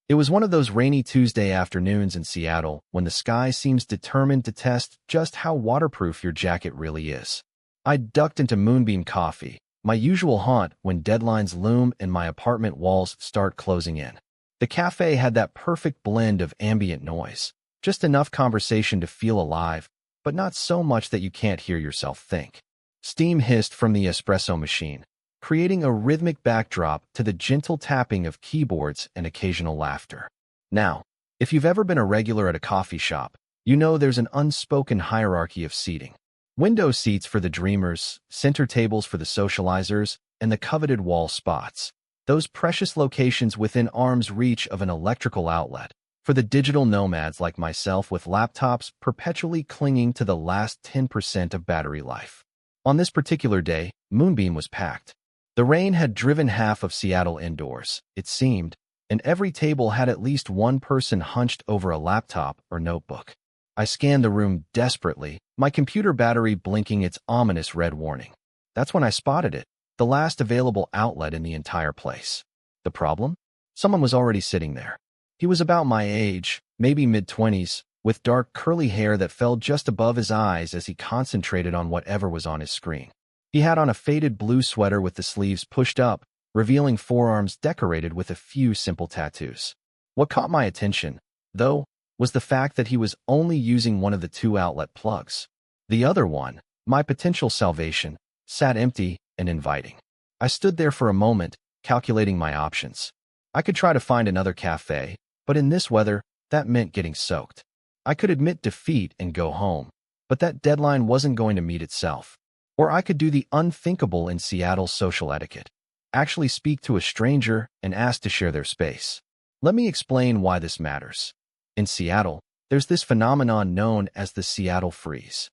It was one of those rainy Tuesday afternoons in Seattle when the sky seems determined to test just how waterproof your jacket really is. I ducked into Moonbeam Coffee, my usual haunt when deadlines loom and my apartment walls start closing in. The cafe had that perfect blend of ambient noise, just enough conversation to feel alive, but not so much that you can't hear yourself think. Steam hissed from the espresso machine, creating a rhythmic backdrop to the gentle tapping of keyboards and occasional laughter. Now, if you've ever been a regular at a coffee shop, you know there's an unspoken hierarchy of seating. Window seats for the dreamers, center tables for the socializers, and the coveted wall spots. Those precious locations within arm's reach of an electrical outlet for the digital nomads like myself with laptops perpetually clinging to the last 10% of battery life. On this particular day, Moonbeam was packed. The rain had driven half of Seattle indoors, it seemed, and every table had at least one person hunched over a laptop or notebook. I scanned the room desperately, my computer battery blinking its ominous red warning. That's when I spotted it, the last available outlet in the entire place. The problem? Someone was already sitting there. He was about my age, maybe mid-20s, with dark curly hair that fell just above his eyes as he concentrated on whatever was on his screen. He had on a faded blue sweater with the sleeves pushed up, revealing forearms decorated with a few simple tattoos. What caught my attention, though, was the fact that he was only using one of the two outlet plugs. The other one, my potential salvation, sat empty and inviting. I stood there for a moment, calculating my options. I could try to find another cafe, but in this weather, that meant getting soaked. I could admit defeat and go home, but that deadline wasn't going to meet itself. Or I could do the unthinkable in Seattle's social etiquette, actually speak to a stranger and ask to share their space. Let me explain why this matters. In Seattle, there's this phenomenon known as the Seattle freeze.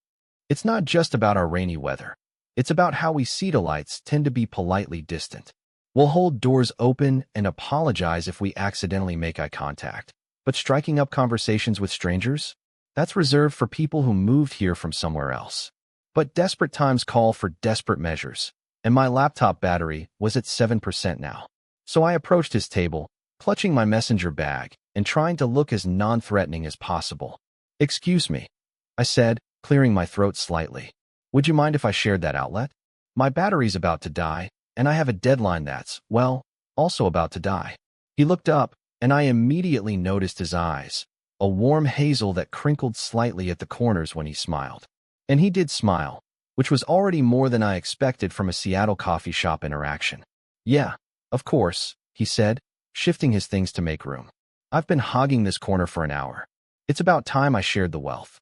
It's not just about our rainy weather. It's about how we Seattleites tend to be politely distant. We'll hold doors open and apologize if we accidentally make eye contact. But striking up conversations with strangers? That's reserved for people who moved here from somewhere else. But desperate times call for desperate measures, and my laptop battery was at 7% now. So I approached his table, clutching my messenger bag and trying to look as non-threatening as possible. "Excuse me," I said, clearing my throat slightly. "Would you mind if I shared that outlet? My battery's about to die, and I have a deadline that's, well, also about to die." He looked up, and I immediately noticed his eyes, a warm hazel that crinkled slightly at the corners when he smiled. And he did smile, which was already more than I expected from a Seattle coffee shop interaction. "Yeah, of course," he said, shifting his things to make room. "I've been hogging this corner for an hour. It's about time I shared the wealth."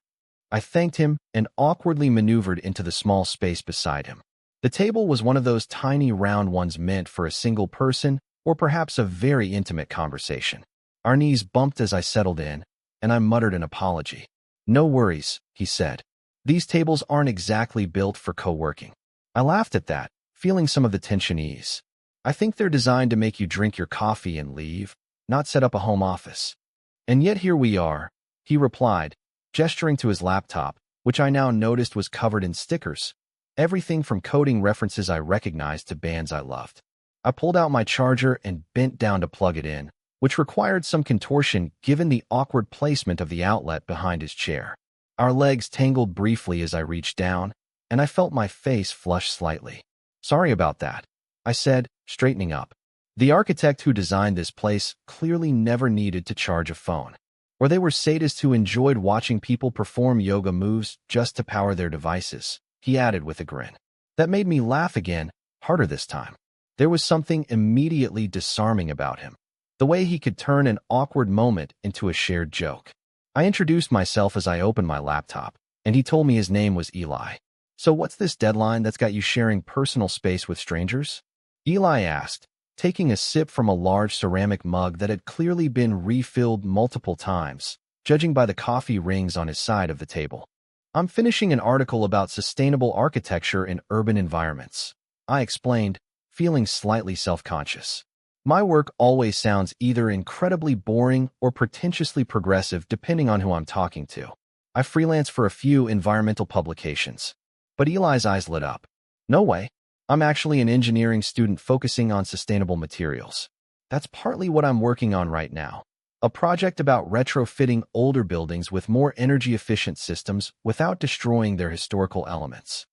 I thanked him and awkwardly maneuvered into the small space beside him. The table was one of those tiny round ones meant for a single person or perhaps a very intimate conversation. Our knees bumped as I settled in, and I muttered an apology. "No worries," he said. "These tables aren't exactly built for co-working." I laughed at that, feeling some of the tension ease. "I think they're designed to make you drink your coffee and leave, not set up a home office." "And yet here we are," he replied, gesturing to his laptop, which I now noticed was covered in stickers. Everything from coding references I recognized to bands I loved. I pulled out my charger and bent down to plug it in, which required some contortion given the awkward placement of the outlet behind his chair. Our legs tangled briefly as I reached down, and I felt my face flush slightly. "Sorry about that," I said, straightening up. The architect who designed this place clearly never needed to charge a phone. Or they were sadists who enjoyed watching people perform yoga moves just to power their devices, he added with a grin. That made me laugh again, harder this time. There was something immediately disarming about him, the way he could turn an awkward moment into a shared joke. I introduced myself as I opened my laptop, and he told me his name was Eli. "So what's this deadline that's got you sharing personal space with strangers?" Eli asked, taking a sip from a large ceramic mug that had clearly been refilled multiple times, judging by the coffee rings on his side of the table. "I'm finishing an article about sustainable architecture in urban environments," I explained, feeling slightly self-conscious. My work always sounds either incredibly boring or pretentiously progressive depending on who I'm talking to. I freelance for a few environmental publications. But Eli's eyes lit up. "No way. I'm actually an engineering student focusing on sustainable materials. That's partly what I'm working on right now. A project about retrofitting older buildings with more energy-efficient systems without destroying their historical elements.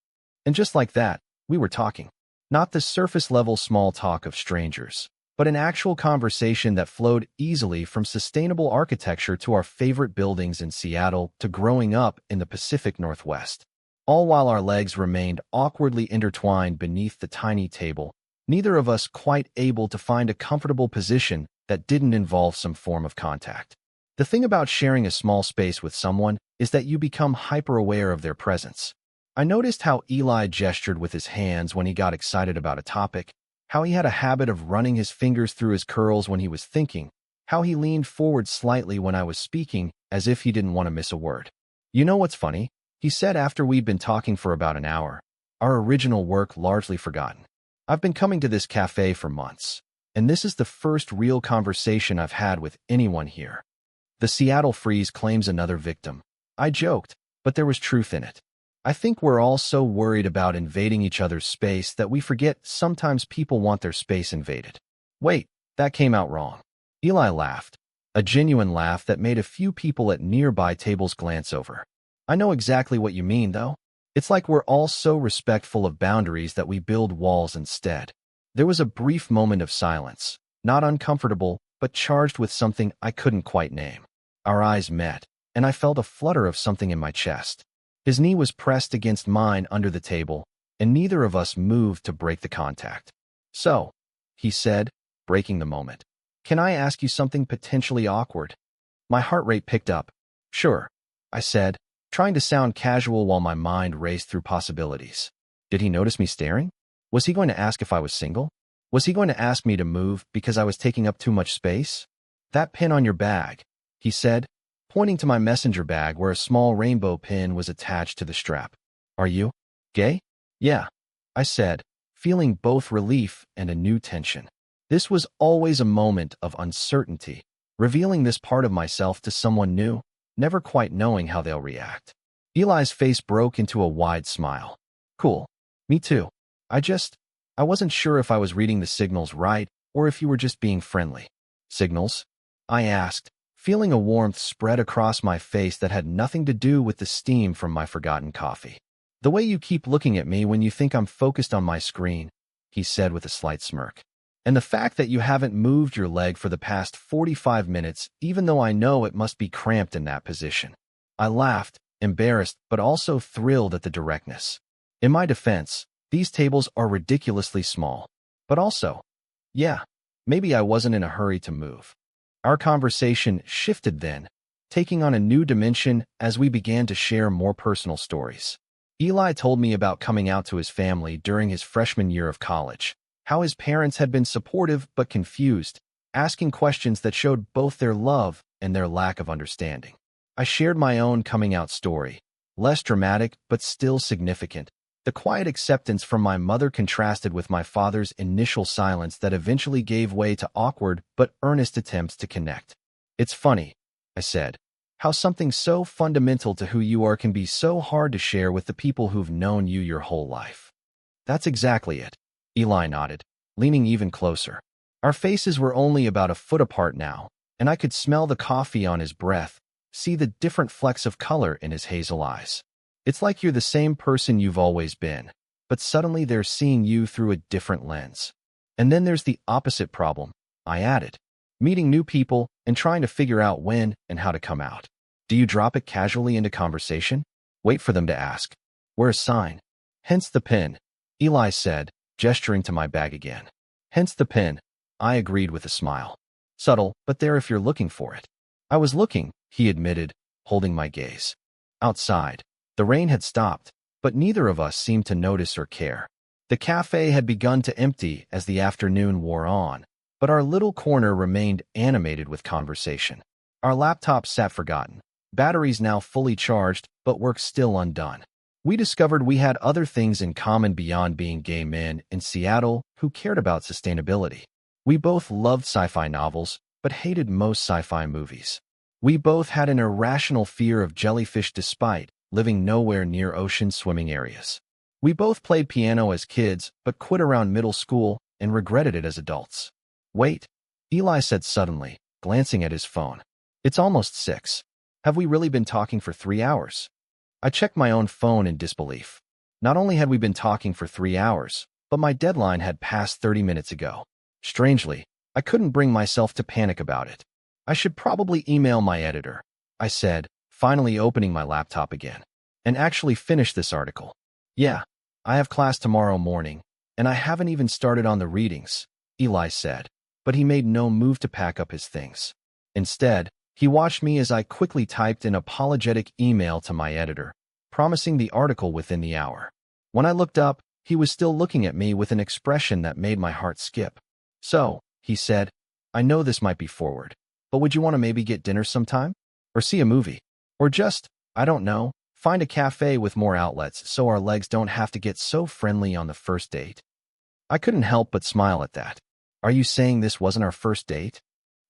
And just like that, we were talking. Not the surface-level small talk of strangers, but an actual conversation that flowed easily from sustainable architecture to our favorite buildings in Seattle to growing up in the Pacific Northwest. All while our legs remained awkwardly intertwined beneath the tiny table, neither of us quite able to find a comfortable position that didn't involve some form of contact. The thing about sharing a small space with someone is that you become hyper-aware of their presence. I noticed how Eli gestured with his hands when he got excited about a topic, how he had a habit of running his fingers through his curls when he was thinking, how he leaned forward slightly when I was speaking as if he didn't want to miss a word. You know what's funny? He said after we'd been talking for about an hour, our original work largely forgotten. I've been coming to this cafe for months, and this is the first real conversation I've had with anyone here. The Seattle freeze claims another victim. I joked, but there was truth in it. I think we're all so worried about invading each other's space that we forget sometimes people want their space invaded. Wait, that came out wrong. Eli laughed, a genuine laugh that made a few people at nearby tables glance over. I know exactly what you mean, though. It's like we're all so respectful of boundaries that we build walls instead. There was a brief moment of silence, not uncomfortable, but charged with something I couldn't quite name. Our eyes met, and I felt a flutter of something in my chest. His knee was pressed against mine under the table, and neither of us moved to break the contact. So, he said, breaking the moment, can I ask you something potentially awkward? My heart rate picked up. Sure, I said, trying to sound casual while my mind raced through possibilities. Did he notice me staring? Was he going to ask if I was single? Was he going to ask me to move because I was taking up too much space? That pin on your bag, he said, pointing to my messenger bag where a small rainbow pin was attached to the strap. Are you gay? Yeah, I said, feeling both relief and a new tension. This was always a moment of uncertainty, revealing this part of myself to someone new, never quite knowing how they'll react. Eli's face broke into a wide smile. Cool. Me too. I wasn't sure if I was reading the signals right or if you were just being friendly. Signals? I asked, feeling a warmth spread across my face that had nothing to do with the steam from my forgotten coffee. The way you keep looking at me when you think I'm focused on my screen, he said with a slight smirk. And the fact that you haven't moved your leg for the past 45 minutes, even though I know it must be cramped in that position. I laughed, embarrassed, but also thrilled at the directness. In my defense, these tables are ridiculously small. But also, yeah, maybe I wasn't in a hurry to move. Our conversation shifted then, taking on a new dimension as we began to share more personal stories. Eli told me about coming out to his family during his freshman year of college, how his parents had been supportive but confused, asking questions that showed both their love and their lack of understanding. I shared my own coming out story, less dramatic but still significant. The quiet acceptance from my mother contrasted with my father's initial silence that eventually gave way to awkward but earnest attempts to connect. It's funny, I said, how something so fundamental to who you are can be so hard to share with the people who've known you your whole life. That's exactly it. Eli nodded, leaning even closer. Our faces were only about a foot apart now, and I could smell the coffee on his breath, see the different flecks of color in his hazel eyes. It's like you're the same person you've always been, but suddenly they're seeing you through a different lens. And then there's the opposite problem, I added, meeting new people and trying to figure out when and how to come out. Do you drop it casually into conversation? Wait for them to ask. Wear a sign. Hence the pin, Eli said, gesturing to my bag again. Hence the pin, I agreed with a smile. Subtle, but there if you're looking for it. I was looking, he admitted, holding my gaze. Outside, the rain had stopped, but neither of us seemed to notice or care. The cafe had begun to empty as the afternoon wore on, but our little corner remained animated with conversation. Our laptops sat forgotten, batteries now fully charged, but work still undone. We discovered we had other things in common beyond being gay men in Seattle who cared about sustainability. We both loved sci-fi novels, but hated most sci-fi movies. We both had an irrational fear of jellyfish despite living nowhere near ocean swimming areas. We both played piano as kids, but quit around middle school and regretted it as adults. Wait, Eli said suddenly, glancing at his phone. It's almost 6. Have we really been talking for 3 hours? I checked my own phone in disbelief. Not only had we been talking for 3 hours, but my deadline had passed 30 minutes ago. Strangely, I couldn't bring myself to panic about it. I should probably email my editor, I said, finally opening my laptop again, and actually finish this article. Yeah, I have class tomorrow morning, and I haven't even started on the readings, Eli said, but he made no move to pack up his things. Instead, he watched me as I quickly typed an apologetic email to my editor, promising the article within the hour. When I looked up, he was still looking at me with an expression that made my heart skip. So, he said, I know this might be forward, but would you want to maybe get dinner sometime? Or see a movie? Or just, I don't know, find a cafe with more outlets so our legs don't have to get so friendly on the first date? I couldn't help but smile at that. Are you saying this wasn't our first date?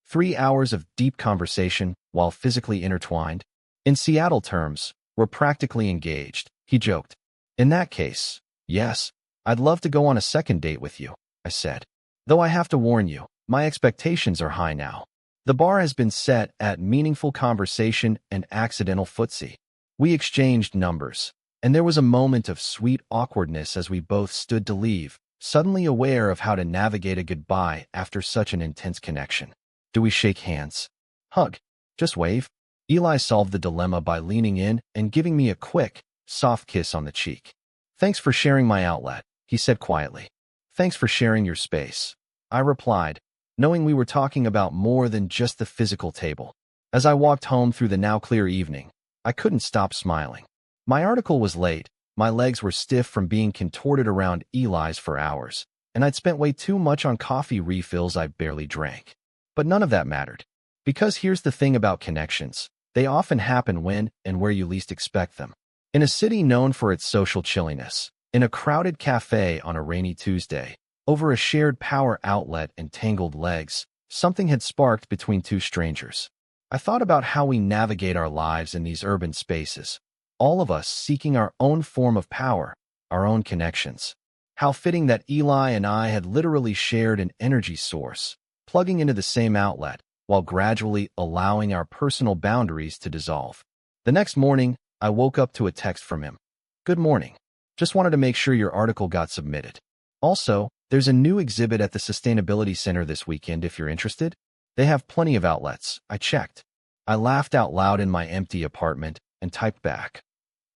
3 hours of deep conversation while physically intertwined? In Seattle terms, we're practically engaged, he joked. In that case, yes, I'd love to go on a second date with you, I said. Though I have to warn you, my expectations are high now. The bar has been set at meaningful conversation and accidental footsie. We exchanged numbers, and there was a moment of sweet awkwardness as we both stood to leave, suddenly aware of how to navigate a goodbye after such an intense connection. Do we shake hands? Hug? Just wave? Eli solved the dilemma by leaning in and giving me a quick, soft kiss on the cheek. Thanks for sharing my outlet, he said quietly. Thanks for sharing your space, I replied, knowing we were talking about more than just the physical table. As I walked home through the now clear evening, I couldn't stop smiling. My article was late, my legs were stiff from being contorted around Eli's for hours, and I'd spent way too much on coffee refills I barely drank. But none of that mattered. Because here's the thing about connections, they often happen when and where you least expect them. In a city known for its social chilliness, in a crowded cafe on a rainy Tuesday, over a shared power outlet and tangled legs, something had sparked between two strangers. I thought about how we navigate our lives in these urban spaces, all of us seeking our own form of power, our own connections. How fitting that Eli and I had literally shared an energy source, plugging into the same outlet, while gradually allowing our personal boundaries to dissolve. The next morning, I woke up to a text from him. Good morning. Just wanted to make sure your article got submitted. Also, there's a new exhibit at the Sustainability Center this weekend if you're interested. They have plenty of outlets, I checked. I laughed out loud in my empty apartment and typed back.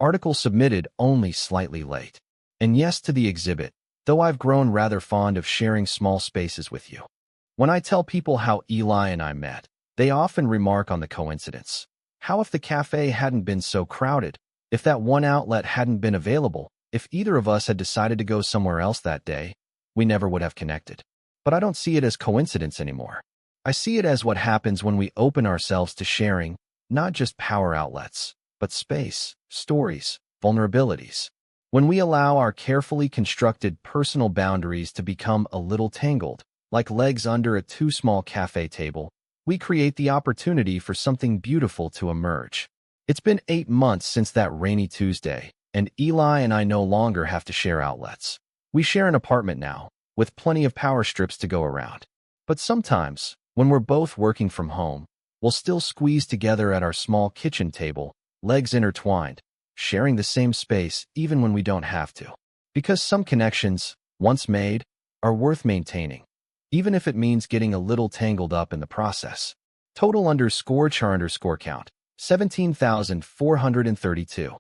Article submitted only slightly late. And yes to the exhibit, though I've grown rather fond of sharing small spaces with you. When I tell people how Eli and I met, they often remark on the coincidence. How if the cafe hadn't been so crowded, if that one outlet hadn't been available, if either of us had decided to go somewhere else that day, we never would have connected. But I don't see it as coincidence anymore. I see it as what happens when we open ourselves to sharing, not just power outlets, but space, stories, vulnerabilities. When we allow our carefully constructed personal boundaries to become a little tangled, like legs under a too small cafe table, we create the opportunity for something beautiful to emerge. It's been 8 months since that rainy Tuesday, and Eli and I no longer have to share outlets. We share an apartment now, with plenty of power strips to go around. But sometimes, when we're both working from home, we'll still squeeze together at our small kitchen table, legs intertwined, sharing the same space even when we don't have to. Because some connections, once made, are worth maintaining, even if it means getting a little tangled up in the process. Total _char_count, 17,432.